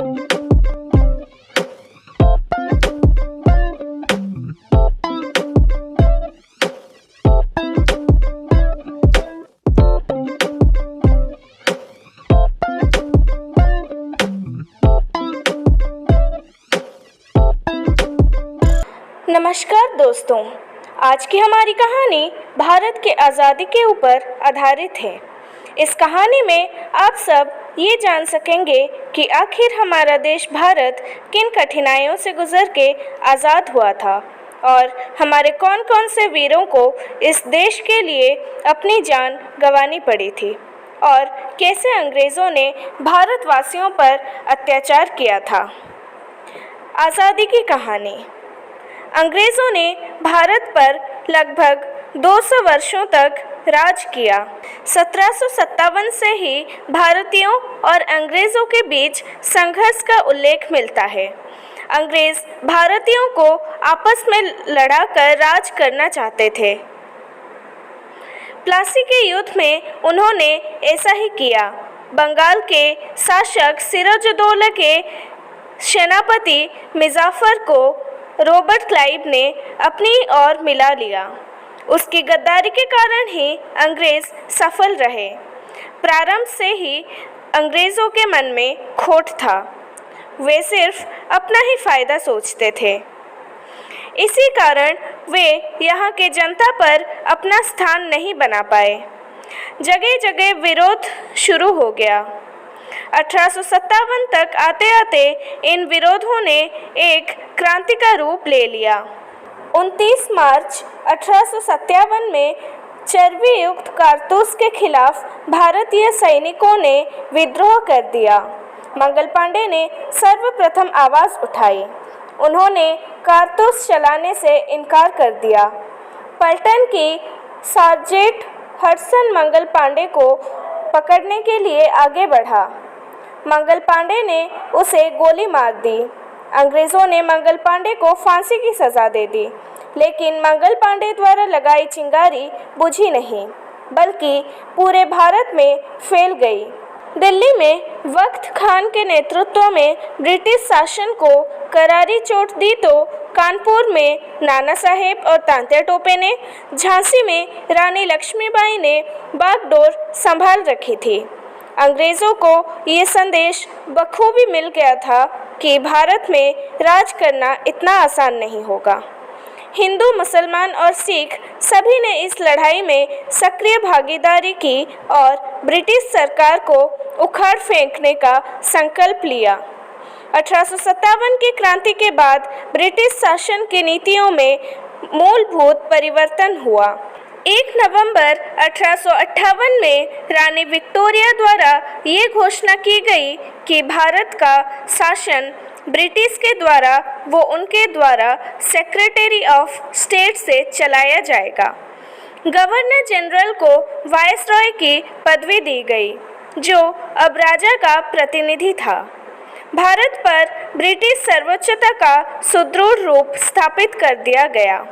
नमस्कार दोस्तों, आज की हमारी कहानी भारत के आज़ादी के ऊपर आधारित है। इस कहानी में आप सब ये जान सकेंगे कि आखिर हमारा देश भारत किन कठिनाइयों से गुजर के आज़ाद हुआ था और हमारे कौन कौन से वीरों को इस देश के लिए अपनी जान गंवानी पड़ी थी और कैसे अंग्रेज़ों ने भारतवासियों पर अत्याचार किया था। आज़ादी की कहानी। अंग्रेज़ों ने भारत पर लगभग 200 वर्षों तक राज किया। 1757 से ही भारतीयों और अंग्रेज़ों के बीच संघर्ष का उल्लेख मिलता है। अंग्रेज़ भारतीयों को आपस में लड़ाकर राज करना चाहते थे। प्लासी के युद्ध में उन्होंने ऐसा ही किया। बंगाल के शासक सिराजुद्दौला के सेनापति मुज़फ़्फ़र को रॉबर्ट क्लाइव ने अपनी ओर मिला लिया। उसकी गद्दारी के कारण ही अंग्रेज़ सफल रहे। प्रारंभ से ही अंग्रेज़ों के मन में खोट था। वे सिर्फ अपना ही फ़ायदा सोचते थे। इसी कारण वे यहाँ के जनता पर अपना स्थान नहीं बना पाए। जगह जगह विरोध शुरू हो गया। 1857 तक आते आते इन विरोधों ने एक क्रांति का रूप ले लिया। 29 मार्च 1857 में चर्बी युक्त कारतूस के खिलाफ भारतीय सैनिकों ने विद्रोह कर दिया। मंगल पांडे ने सर्वप्रथम आवाज़ उठाई। उन्होंने कारतूस चलाने से इनकार कर दिया। पलटन की सार्जेंट हडसन मंगल पांडे को पकड़ने के लिए आगे बढ़ा। मंगल पांडे ने उसे गोली मार दी। अंग्रेज़ों ने मंगल पांडे को फांसी की सज़ा दे दी, लेकिन मंगल पांडे द्वारा लगाई चिंगारी बुझी नहीं, बल्कि पूरे भारत में फैल गई। दिल्ली में वक्त खान के नेतृत्व में ब्रिटिश शासन को करारी चोट दी तो कानपुर में नाना साहेब और तात्या टोपे ने, झांसी में रानी लक्ष्मीबाई ने बागडोर संभाल रखी थी। अंग्रेज़ों को ये संदेश बखूबी मिल गया था कि भारत में राज करना इतना आसान नहीं होगा। हिंदू, मुसलमान और सिख सभी ने इस लड़ाई में सक्रिय भागीदारी की और ब्रिटिश सरकार को उखाड़ फेंकने का संकल्प लिया। 1857 की क्रांति के बाद ब्रिटिश शासन की नीतियों में मूलभूत परिवर्तन हुआ। 1 नवंबर 1858 में रानी विक्टोरिया द्वारा ये घोषणा की गई कि भारत का शासन ब्रिटिश के द्वारा उनके द्वारा सेक्रेटरी ऑफ स्टेट से चलाया जाएगा। गवर्नर जनरल को वायसरॉय की पदवी दी गई, जो अब राजा का प्रतिनिधि था। भारत पर ब्रिटिश सर्वोच्चता का सुदृढ़ रूप स्थापित कर दिया गया।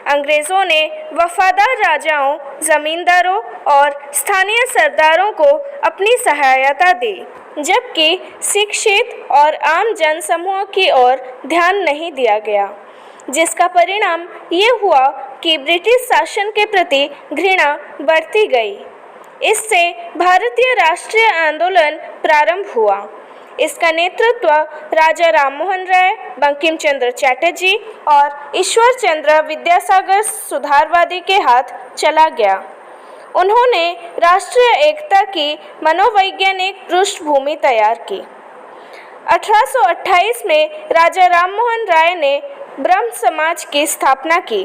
अंग्रेज़ों ने वफादार राजाओं, जमींदारों और स्थानीय सरदारों को अपनी सहायता दी, जबकि शिक्षित और आम जनसमूह की ओर ध्यान नहीं दिया गया, जिसका परिणाम ये हुआ कि ब्रिटिश शासन के प्रति घृणा बढ़ती गई। इससे भारतीय राष्ट्रीय आंदोलन प्रारंभ हुआ। इसका नेतृत्व राजा राममोहन राय, बंकिम चंद्र चटर्जी और ईश्वर चंद्र विद्यासागर सुधारवादी के हाथ चला गया। उन्होंने राष्ट्रीय एकता की मनोवैज्ञानिक पृष्ठभूमि तैयार की। 1828 में राजा राममोहन राय ने ब्रह्म समाज की स्थापना की।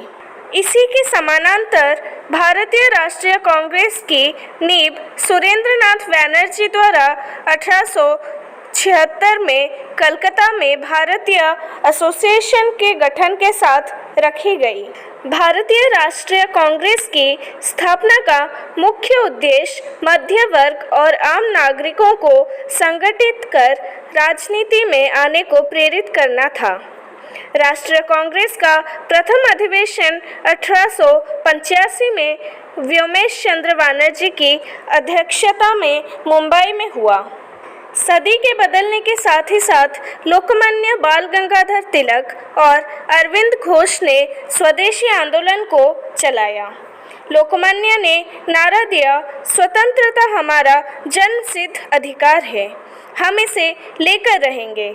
इसी के समानांतर भारतीय राष्ट्रीय कांग्रेस की नींव सुरेंद्रनाथ बैनर्जी द्वारा 1876 में कलकत्ता में भारतीय एसोसिएशन के गठन के साथ रखी गई। भारतीय राष्ट्रीय कांग्रेस की स्थापना का मुख्य उद्देश्य मध्य वर्ग और आम नागरिकों को संगठित कर राजनीति में आने को प्रेरित करना था। राष्ट्रीय कांग्रेस का प्रथम अधिवेशन 1885 में व्योमेश चंद्र बनर्जी की अध्यक्षता में मुंबई में हुआ। सदी के बदलने के साथ ही साथ लोकमान्य बाल गंगाधर तिलक और अरविंद घोष ने स्वदेशी आंदोलन को चलाया। लोकमान्य ने नारा दिया, स्वतंत्रता हमारा जन्मसिद्ध अधिकार है, हम इसे लेकर रहेंगे।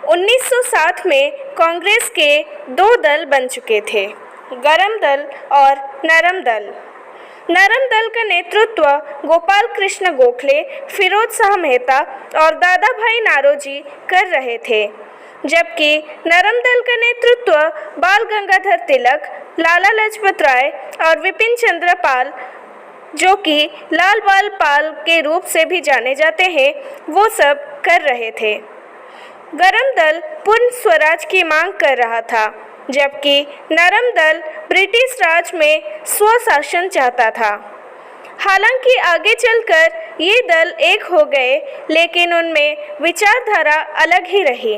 1907 में कांग्रेस के दो दल बन चुके थे, गरम दल और नरम दल। नरम दल का नेतृत्व गोपाल कृष्ण गोखले, फिरोज शाह मेहता और दादा भाई नारोजी कर रहे थे, जबकि नरम दल का नेतृत्व बाल गंगाधर तिलक, लाला लाजपत राय और विपिन चंद्र पाल, जो कि लाल बाल पाल के रूप से भी जाने जाते हैं, वो सब कर रहे थे। गरम दल पूर्ण स्वराज की मांग कर रहा था, जबकि नरम दल ब्रिटिश राज में स्वशासन चाहता था। हालांकि आगे चलकर ये दल एक हो गए, लेकिन उनमें विचारधारा अलग ही रही।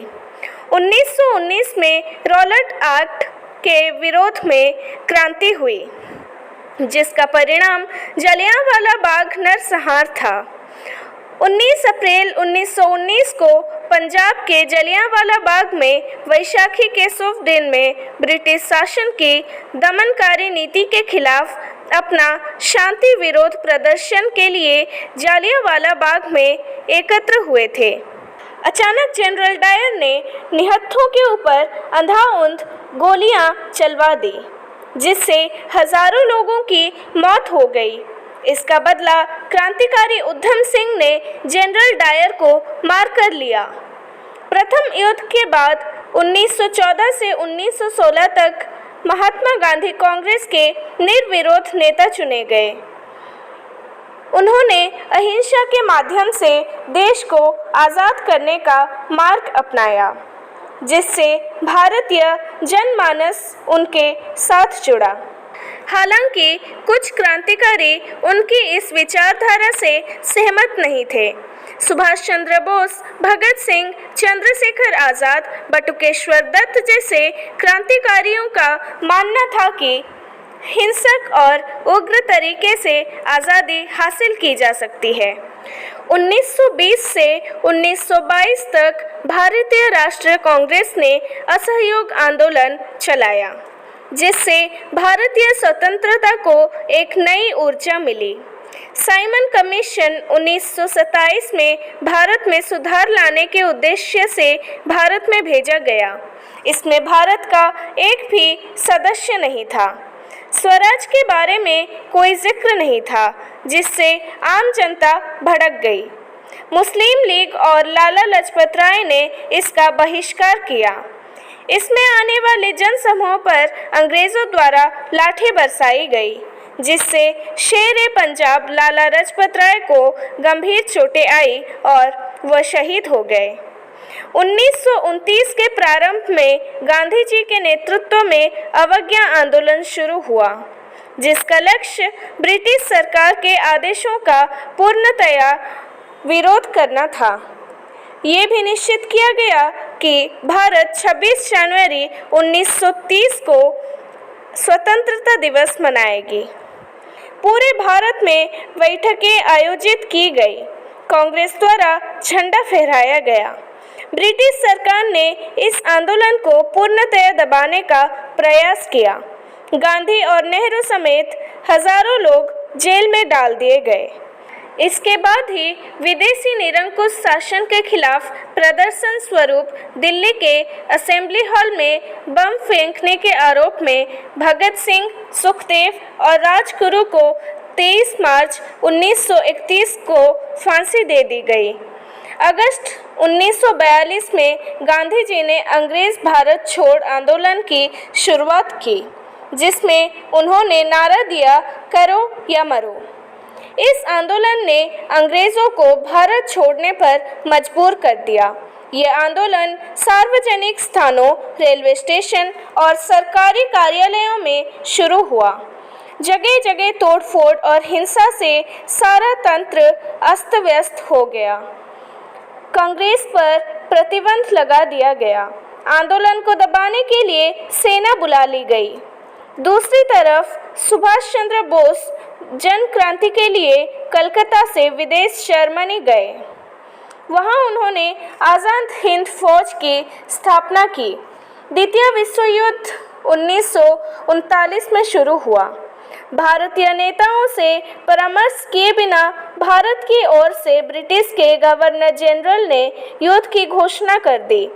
1919 में रॉलेट एक्ट के विरोध में क्रांति हुई, जिसका परिणाम जलियांवाला बाग नरसंहार था। 19 अप्रैल 1919 को पंजाब के जलियांवाला बाग में वैशाखी के शुभ दिन में ब्रिटिश शासन की दमनकारी नीति के खिलाफ अपना शांति विरोध प्रदर्शन के लिए जलियांवाला बाग में एकत्र हुए थे। अचानक जनरल डायर ने निहत्थों के ऊपर अंधाधुंध गोलियां चलवा दी, जिससे हजारों लोगों की मौत हो गई। इसका बदला क्रांतिकारी उधम सिंह ने जनरल डायर को मार कर लिया। प्रथम युद्ध के बाद 1914 से 1916 तक महात्मा गांधी कांग्रेस के निर्विरोध नेता चुने गए। उन्होंने अहिंसा के माध्यम से देश को आज़ाद करने का मार्ग अपनाया, जिससे भारतीय जनमानस उनके साथ जुड़ा। हालांकि कुछ क्रांतिकारी उनकी इस विचारधारा से सहमत नहीं थे। सुभाष चंद्र बोस, भगत सिंह, चंद्रशेखर आज़ाद, बटुकेश्वर दत्त जैसे क्रांतिकारियों का मानना था कि हिंसक और उग्र तरीके से आज़ादी हासिल की जा सकती है। 1920 से 1922 तक भारतीय राष्ट्रीय कांग्रेस ने असहयोग आंदोलन चलाया, जिससे भारतीय स्वतंत्रता को एक नई ऊर्जा मिली। साइमन कमीशन 1927 में भारत में सुधार लाने के उद्देश्य से भारत में भेजा गया। इसमें भारत का एक भी सदस्य नहीं था। स्वराज के बारे में कोई जिक्र नहीं था, जिससे आम जनता भड़क गई। मुस्लिम लीग और लाला लाजपत राय ने इसका बहिष्कार किया। इसमें आने वाले जनसमूहों पर अंग्रेजों द्वारा लाठी बरसाई गई, जिससे शेर पंजाब लाला लाजपत राय को गंभीर चोटें आई और वह शहीद हो गए। 1929 के प्रारंभ में गांधी जी के नेतृत्व में अवज्ञा आंदोलन शुरू हुआ, जिसका लक्ष्य ब्रिटिश सरकार के आदेशों का पूर्णतया विरोध करना था। ये भी निश्चित किया गया कि भारत 26 जनवरी 1930 को स्वतंत्रता दिवस मनाएगी। पूरे भारत में बैठकें आयोजित की गई। कांग्रेस द्वारा झंडा फहराया गया। ब्रिटिश सरकार ने इस आंदोलन को पूर्णतया दबाने का प्रयास किया। गांधी और नेहरू समेत हजारों लोग जेल में डाल दिए गए। इसके बाद ही विदेशी निरंकुश शासन के खिलाफ प्रदर्शन स्वरूप दिल्ली के असेंबली हॉल में बम फेंकने के आरोप में भगत सिंह, सुखदेव और राजगुरु को 23 मार्च 1931 को फांसी दे दी गई। अगस्त 1942 में गांधी जी ने अंग्रेज भारत छोड़ आंदोलन की शुरुआत की, जिसमें उन्होंने नारा दिया, करो या मरो। इस आंदोलन ने अंग्रेजों को भारत छोड़ने पर मजबूर कर दिया। ये आंदोलन सार्वजनिक स्थानों, रेलवे स्टेशन और सरकारी कार्यालयों में शुरू हुआ। जगह जगह तोड़फोड़ और हिंसा से सारा तंत्र अस्त व्यस्त हो गया। कांग्रेस पर प्रतिबंध लगा दिया गया। आंदोलन को दबाने के लिए सेना बुला ली गई। दूसरी तरफ सुभाष चंद्र बोस जन क्रांति के लिए कलकत्ता से विदेश जर्मनी गए। वहां उन्होंने आज़ाद हिंद फौज की स्थापना की। द्वितीय विश्व युद्ध 1939 में शुरू हुआ। भारतीय नेताओं से परामर्श किए बिना भारत की ओर से ब्रिटिश के गवर्नर जनरल ने युद्ध की घोषणा कर दी।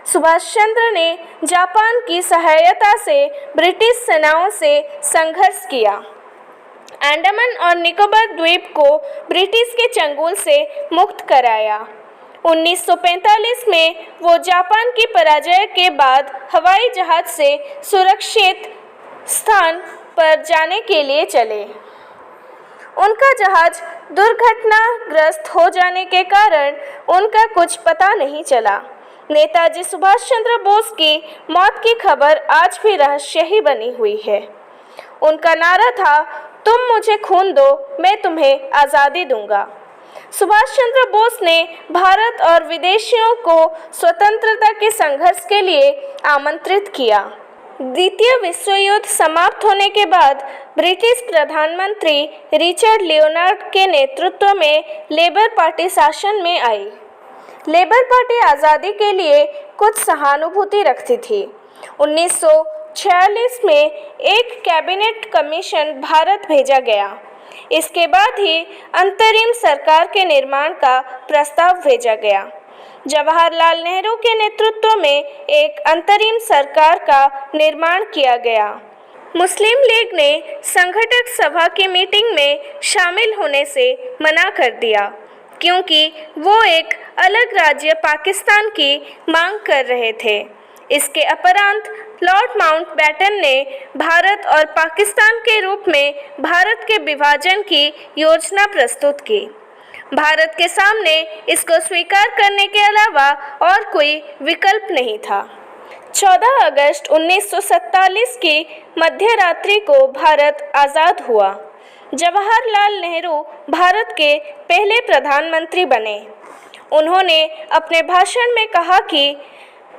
सुभाष चंद्र ने जापान की सहायता से ब्रिटिश सेनाओं से संघर्ष किया। अंडमान और निकोबार द्वीप को ब्रिटिश के चंगुल से मुक्त कराया। 1945 में वो जापान की पराजय के बाद हवाई जहाज से सुरक्षित स्थान पर जाने के लिए चले। उनका जहाज दुर्घटनाग्रस्त हो जाने के कारण उनका कुछ पता नहीं चला। नेताजी सुभाष चंद्र बोस की मौत की खबर आज भी रहस्य ही बनी हुई है। उनका नारा था, तुम मुझे खून दो, मैं तुम्हें आज़ादी दूंगा। सुभाष चंद्र बोस ने भारत और विदेशियों को स्वतंत्रता के संघर्ष के लिए आमंत्रित किया। द्वितीय विश्व युद्ध समाप्त होने के बाद ब्रिटिश प्रधानमंत्री रिचर्ड लियोनार्ड के नेतृत्व में लेबर पार्टी शासन में आई। लेबर पार्टी आज़ादी के लिए कुछ सहानुभूति रखती थी। 1946 में एक कैबिनेट कमीशन भारत भेजा गया। इसके बाद ही अंतरिम सरकार के निर्माण का प्रस्ताव भेजा गया। जवाहरलाल नेहरू के नेतृत्व में एक अंतरिम सरकार का निर्माण किया गया। मुस्लिम लीग ने संघटक सभा की मीटिंग में शामिल होने से मना कर दिया, क्योंकि वो एक अलग राज्य पाकिस्तान की मांग कर रहे थे। इसके उपरांत लॉर्ड माउंटबेटन ने भारत और पाकिस्तान के रूप में भारत के विभाजन की योजना प्रस्तुत की। भारत के सामने इसको स्वीकार करने के अलावा और कोई विकल्प नहीं था। 14 अगस्त 1947 की मध्य रात्रि को भारत आज़ाद हुआ। जवाहरलाल नेहरू भारत के पहले प्रधानमंत्री बने। उन्होंने अपने भाषण में कहा कि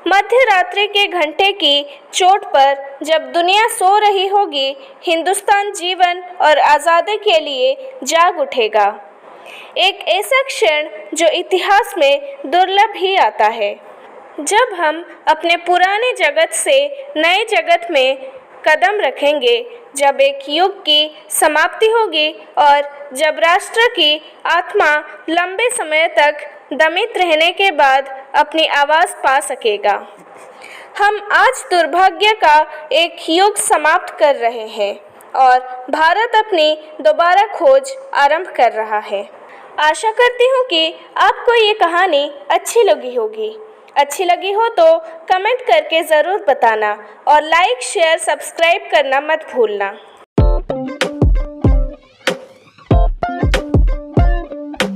मध्य रात्रि के घंटे की चोट पर जब दुनिया सो रही होगी, हिंदुस्तान जीवन और आज़ादी के लिए जाग उठेगा। एक ऐसा क्षण जो इतिहास में दुर्लभ ही आता है, जब हम अपने पुराने जगत से नए जगत में कदम रखेंगे, जब एक युग की समाप्ति होगी और जब राष्ट्र की आत्मा लंबे समय तक दमित रहने के बाद अपनी आवाज़ पा सकेगा। हम आज दुर्भाग्य का एक युग समाप्त कर रहे हैं और भारत अपनी दोबारा खोज आरंभ कर रहा है। आशा करती हूँ कि आपको ये कहानी अच्छी लगी होगी। अच्छी लगी हो तो कमेंट करके ज़रूर बताना और लाइक, शेयर, सब्सक्राइब करना मत भूलना।